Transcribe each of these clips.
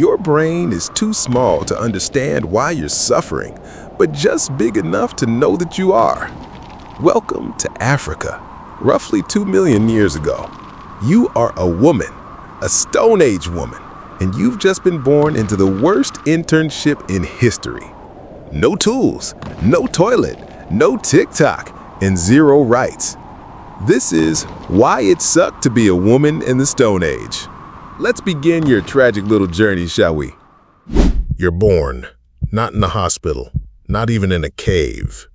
Your brain is too small to understand why you're suffering, but just big enough to know that you are. Welcome to Africa, roughly 2 million years ago. You are a woman, a Stone Age woman, and you've just been born into the worst internship in history. No tools, no toilet, no TikTok, and zero rights. This is why it sucked to be a woman in the Stone Age. Let's begin your tragic little journey, shall we? You're born, not in a hospital, not even in a cave.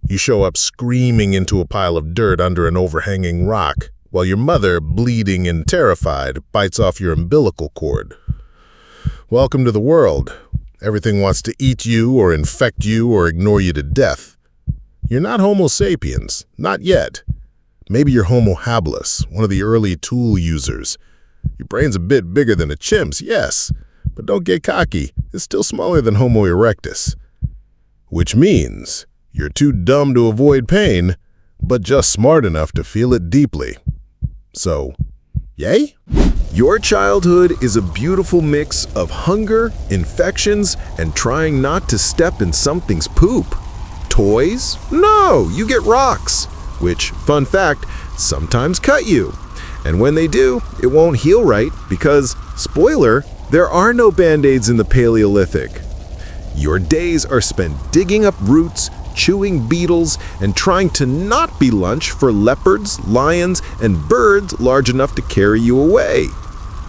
You show up screaming into a pile of dirt under an overhanging rock, while your mother, bleeding and terrified, bites off your umbilical cord. Welcome to the world. Everything wants to eat you or infect you or ignore you to death. You're not Homo sapiens, not yet. Maybe you're Homo habilis, one of the early tool users. Your brain's a bit bigger than a chimp's, yes, but don't get cocky. It's still smaller than Homo erectus. Which means you're too dumb to avoid pain, but just smart enough to feel it deeply. So, yay? Your childhood is a beautiful mix of hunger, infections, and trying not to step in something's poop. Toys? No, you get rocks, which, fun fact, sometimes cut you. And when they do, it won't heal right because, spoiler, there are no Band-Aids in the Paleolithic. Your days are spent digging up roots, chewing beetles, and trying to not be lunch for leopards, lions, and birds large enough to carry you away.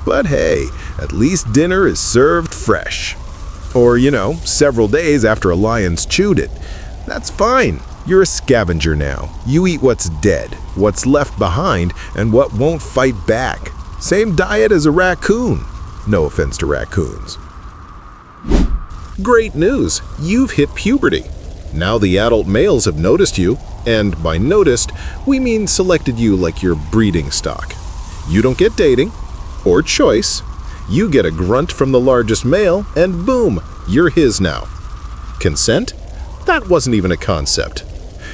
But hey, at least dinner is served fresh. Or, several days after a lion's chewed it. That's fine. You're a scavenger now. You eat what's dead, what's left behind, and what won't fight back. Same diet as a raccoon. No offense to raccoons. Great news, you've hit puberty. Now the adult males have noticed you, and by noticed, we mean selected you like your breeding stock. You don't get dating or choice. You get a grunt from the largest male, and boom, you're his now. Consent? That wasn't even a concept.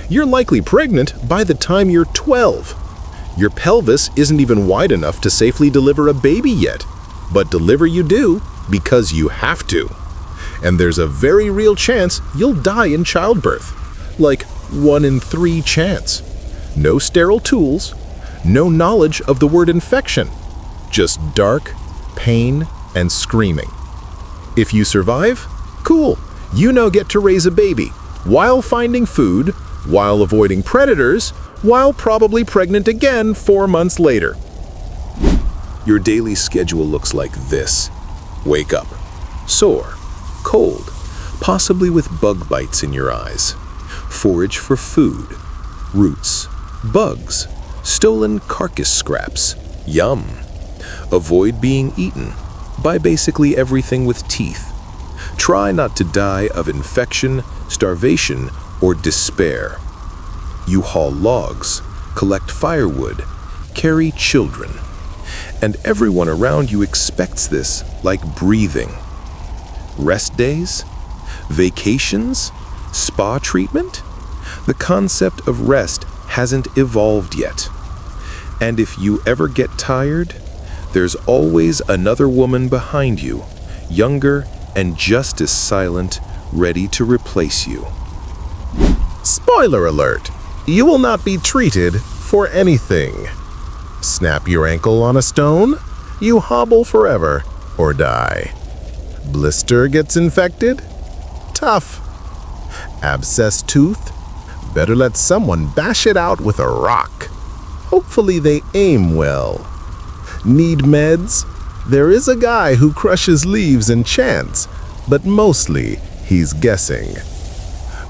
You're likely pregnant by the time you're 12. Your pelvis isn't even wide enough to safely deliver a baby yet, but deliver you do because you have to. And there's a very real chance you'll die in childbirth, like 1 in 3 chance. No sterile tools, no knowledge of the word infection, just dark, pain, and screaming. If you survive, cool, you now get to raise a baby, while finding food, while avoiding predators, while probably pregnant again 4 months later. Your daily schedule looks like this. Wake up, sore, cold, possibly with bug bites in your eyes. Forage for food, roots, bugs, stolen carcass scraps. Yum. Avoid being eaten by basically everything with teeth. Try not to die of infection, starvation, or despair. You haul logs, collect firewood, carry children. And everyone around you expects this, like breathing. Rest days? Vacations? Spa treatment? The concept of rest hasn't evolved yet. And if you ever get tired, there's always another woman behind you, younger and just as silent, ready to replace you. Spoiler alert! You will not be treated for anything. Snap your ankle on a stone, you hobble forever or die. Blister gets infected? Tough. Abscess tooth? Better let someone bash it out with a rock. Hopefully they aim well. Need meds? There is a guy who crushes leaves and chants, but mostly he's guessing.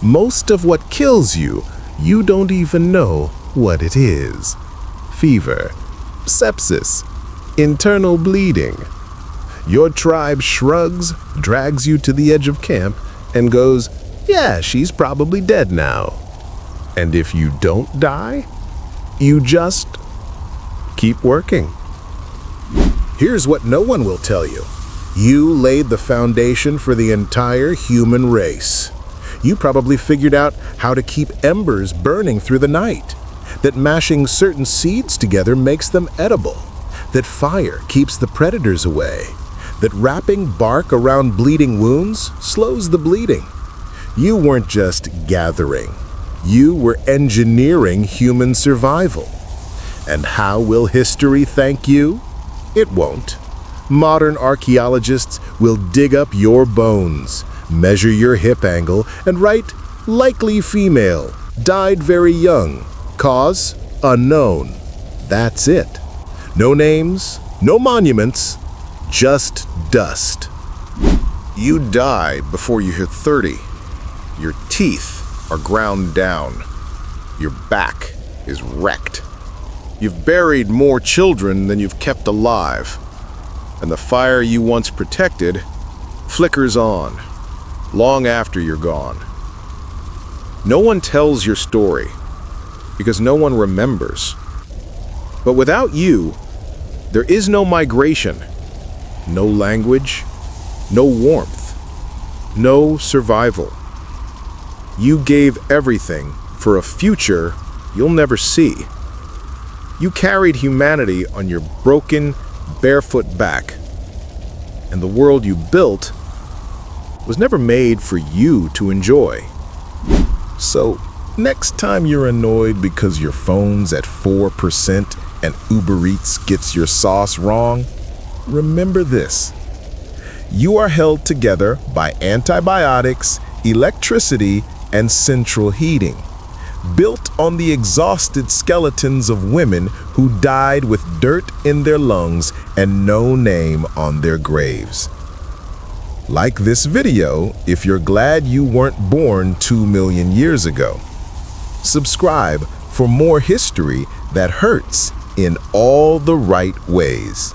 Most of what kills you, you don't even know what it is. Fever, sepsis, internal bleeding. Your tribe shrugs, drags you to the edge of camp, and goes, yeah, she's probably dead now. And if you don't die, you just keep working. Here's what no one will tell you. You laid the foundation for the entire human race. You probably figured out how to keep embers burning through the night, that mashing certain seeds together makes them edible, that fire keeps the predators away, that wrapping bark around bleeding wounds slows the bleeding. You weren't just gathering. You were engineering human survival. And how will history thank you? It won't. Modern archaeologists will dig up your bones, measure your hip angle, and write, likely female, died very young, cause unknown. That's it. No names, no monuments, just dust. You die before you hit 30. Your teeth are ground down. Your back is wrecked. You've buried more children than you've kept alive. And the fire you once protected flickers on, long after you're gone. No one tells your story, because no one remembers. But without you, there is no migration, no language, no warmth, no survival. You gave everything for a future you'll never see. You carried humanity on your broken, barefoot back. And the world you built was never made for you to enjoy. So, next time you're annoyed because your phone's at 4% and Uber Eats gets your sauce wrong, remember this. You are held together by antibiotics, electricity, and central heating, built on the exhausted skeletons of women who died with dirt in their lungs and no name on their graves. Like this video if you're glad you weren't born 2 million years ago. Subscribe for more history that hurts in all the right ways.